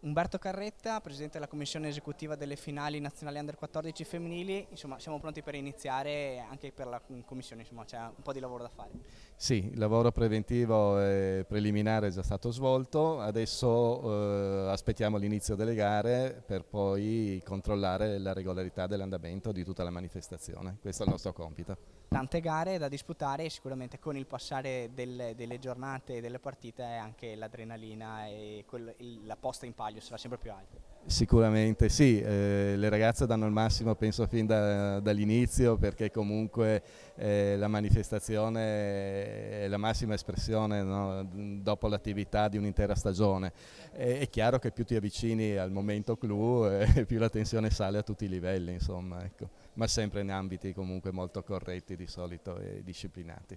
Umberto Carretta, presidente della commissione esecutiva delle finali nazionali Under 14 femminili. Insomma, siamo pronti per iniziare anche per la commissione, insomma, c'è un po' di lavoro da fare. Sì, il lavoro preventivo e preliminare è già stato svolto, adesso aspettiamo l'inizio delle gare per poi controllare la regolarità dell'andamento di tutta la manifestazione. Questo è il nostro compito. Tante gare da disputare e sicuramente con il passare delle giornate e delle partite anche l'adrenalina e la posta in palio sarà sempre più alta. Sicuramente sì, le ragazze danno il massimo penso fin dall'inizio, perché comunque la manifestazione è la massima espressione, no, dopo l'attività di un'intera stagione. È chiaro che più ti avvicini al momento clou più la tensione sale a tutti i livelli, insomma, ecco. Ma sempre in ambiti comunque molto corretti di solito e disciplinati.